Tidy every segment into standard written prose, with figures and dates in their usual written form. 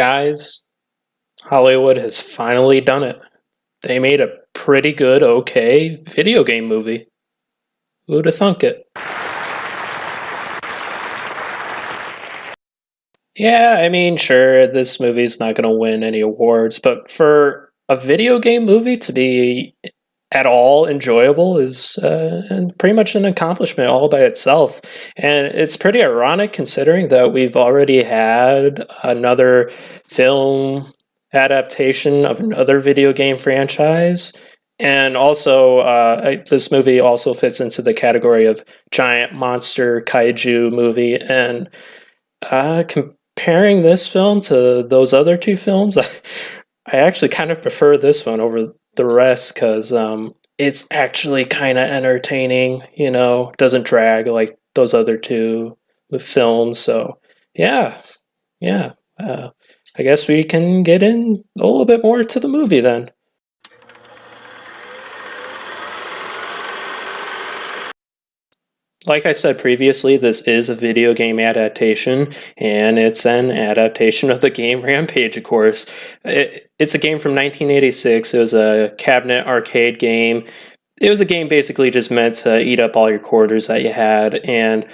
Guys, Hollywood has finally done it. They made a pretty good, okay video game movie. Who'd have thunk it? Yeah, I mean, sure, this movie's not going to win any awards, but for a video game movie to be at all enjoyable is pretty much an accomplishment all by itself. And it's pretty ironic considering that we've already had another film adaptation of another video game franchise. And also, this movie also fits into the category of giant monster kaiju movie. And comparing this film to those other two films, I actually kind of prefer this one over the rest because it's actually kind of entertaining, doesn't drag like those other two films. So, yeah. I guess we can get in a little bit more to the movie then. Like I said previously, this is a video game adaptation, and it's an adaptation of the game Rampage, of course. It's a game from 1986. It was a cabinet arcade game. It was a game basically just meant to eat up all your quarters that you had, and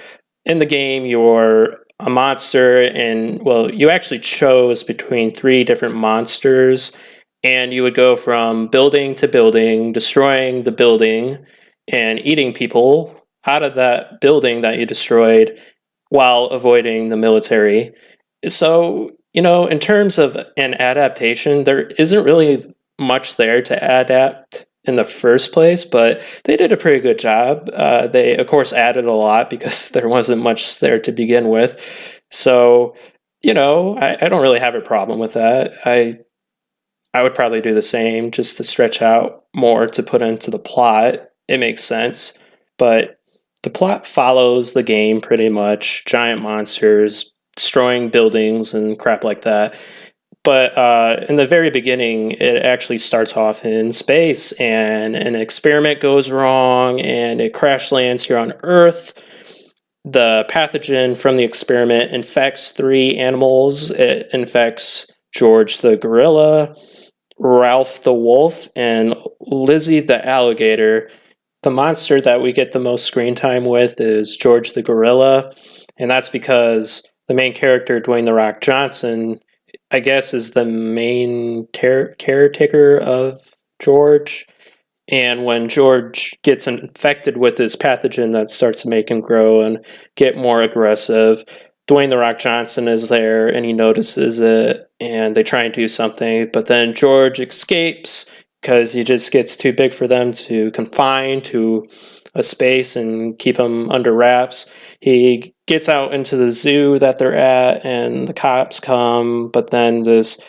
in the game, you're a monster, and, well, you actually chose between 3 different monsters, and you would go from building to building, destroying the building, and eating people out of that building that you destroyed while avoiding the military. So, in terms of an adaptation, there isn't really much there to adapt in the first place, but they did a pretty good job. They, of course, added a lot because there wasn't much there to begin with. So, I don't really have a problem with that. I would probably do the same just to stretch out more to put into the plot. It makes sense. But the plot follows the game pretty much. Giant monsters, destroying buildings and crap like that. But in the very beginning, it actually starts off in space, and an experiment goes wrong, and it crash lands here on Earth. The pathogen from the experiment infects 3 animals. It infects George the gorilla, Ralph the wolf, and Lizzie the alligator. The monster that we get the most screen time with is George the gorilla, and that's because the main character, Dwayne "The Rock" Johnson, I guess is the main caretaker of George. And when George gets infected with this pathogen that starts to make him grow and get more aggressive, Dwayne "The Rock" Johnson is there and he notices it and they try and do something, but then George escapes because he just gets too big for them to confine to a space and keep him under wraps. He gets out into the zoo that they're at and the cops come, but then this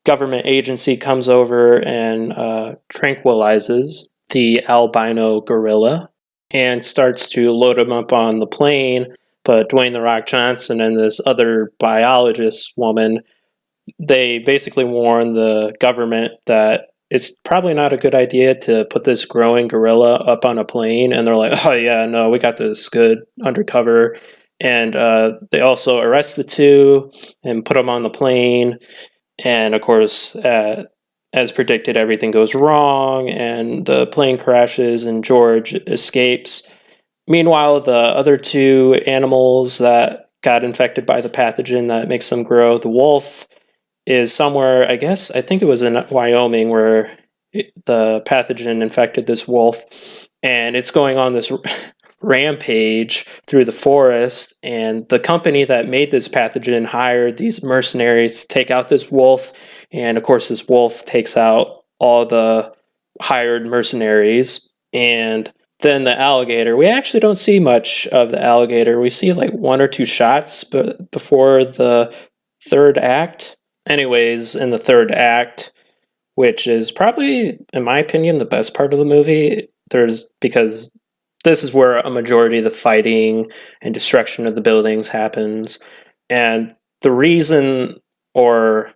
government agency comes over and tranquilizes the albino gorilla and starts to load him up on the plane. But Dwayne "The Rock" Johnson and this other biologist woman, they basically warn the government that it's probably not a good idea to put this growing gorilla up on a plane. And they're like, oh yeah, no, we got this good undercover. And they also arrest the 2 and put them on the plane. And of course, as predicted, everything goes wrong and the plane crashes and George escapes. Meanwhile, the other 2 animals that got infected by the pathogen that makes them grow, the wolf is somewhere, I think it was in Wyoming, where the pathogen infected this wolf, and it's going on this rampage through the forest, and the company that made this pathogen hired these mercenaries to take out this wolf, and of course this wolf takes out all the hired mercenaries. And then the alligator, we actually don't see much of the alligator. We see like 1 or 2 shots before the 3rd act. Anyways, in the 3rd act, which is probably, in my opinion, the best part of the movie, because this is where a majority of the fighting and destruction of the buildings happens. And the reason or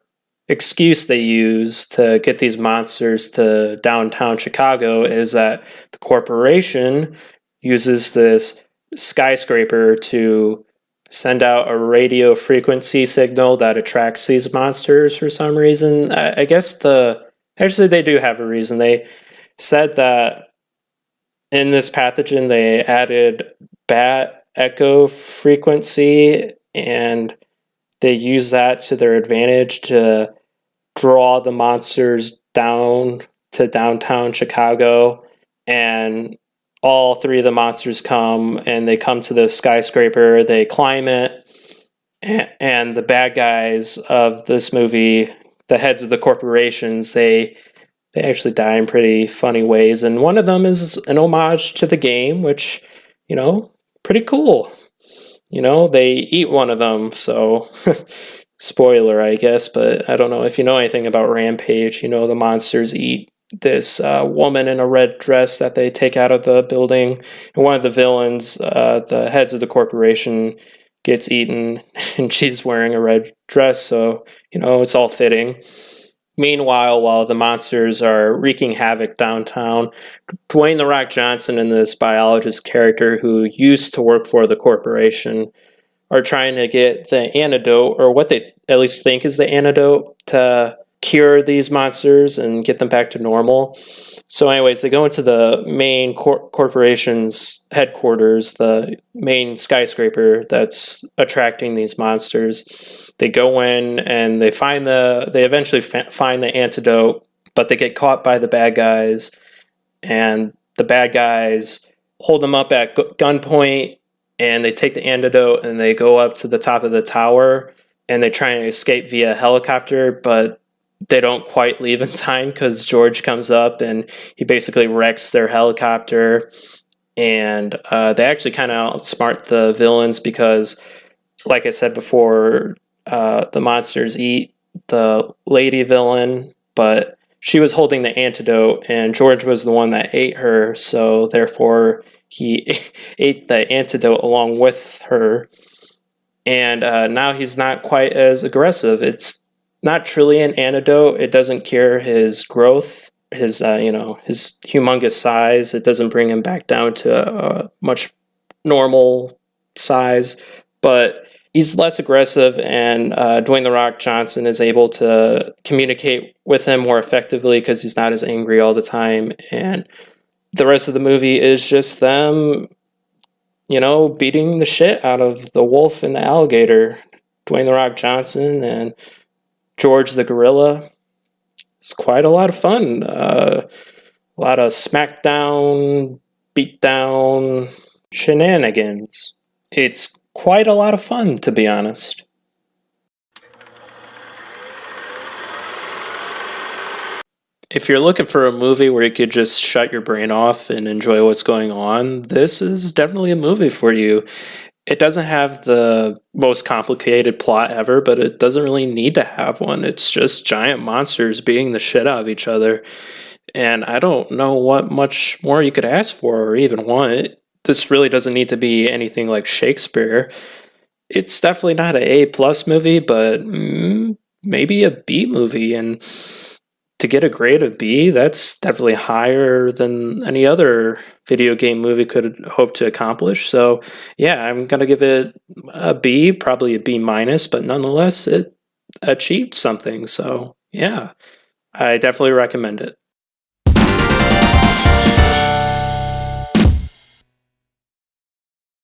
excuse they use to get these monsters to downtown Chicago is that the corporation uses this skyscraper to send out a radio frequency signal that attracts these monsters for some reason. I guess actually they do have a reason. They said that in this pathogen they added bat echo frequency, and they use that to their advantage to draw the monsters down to downtown Chicago. And all three of the monsters come, and they come to the skyscraper, they climb it, and the bad guys of this movie, the heads of the corporations, they actually die in pretty funny ways. And one of them is an homage to the game, which, pretty cool. They eat one of them, so spoiler, I guess, but I don't know if you know anything about Rampage. The monsters eat this woman in a red dress that they take out of the building, and one of the villains, the heads of the corporation, gets eaten, and she's wearing a red dress, so it's all fitting. Meanwhile, while the monsters are wreaking havoc downtown, Dwayne "The Rock" Johnson and this biologist character who used to work for the corporation are trying to get the antidote, or what they at least think is the antidote, to cure these monsters and get them back to normal. So anyways, they go into the main corporation's headquarters, the main skyscraper that's attracting these monsters. They go in and they eventually find the antidote, but they get caught by the bad guys, and the bad guys hold them up at gunpoint, and they take the antidote and they go up to the top of the tower, and they try and escape via helicopter, but they don't quite leave in time because George comes up and he basically wrecks their helicopter. And they actually kind of outsmart the villains because, like I said before, the monsters eat the lady villain, but she was holding the antidote and George was the one that ate her, so therefore he ate the antidote along with her. And now he's not quite as aggressive. It's not truly an antidote. It doesn't cure his growth, his humongous size. It doesn't bring him back down to a much normal size, but he's less aggressive, and Dwayne "The Rock" Johnson is able to communicate with him more effectively because he's not as angry all the time. And the rest of the movie is just them, beating the shit out of the wolf and the alligator. Dwayne "The Rock" Johnson and George the gorilla. It's quite a lot of fun. A lot of smackdown, beatdown shenanigans. It's quite a lot of fun, to be honest. If you're looking for a movie where you could just shut your brain off and enjoy what's going on, this is definitely a movie for you. It doesn't have the most complicated plot ever, but it doesn't really need to have one. It's just giant monsters beating the shit out of each other. And I don't know what much more you could ask for or even want. This really doesn't need to be anything like Shakespeare. It's definitely not an A+ movie, but maybe a B movie. And to get a grade of B, that's definitely higher than any other video game movie could hope to accomplish. So yeah, I'm going to give it a B, probably a B-, but nonetheless, it achieved something. So yeah, I definitely recommend it.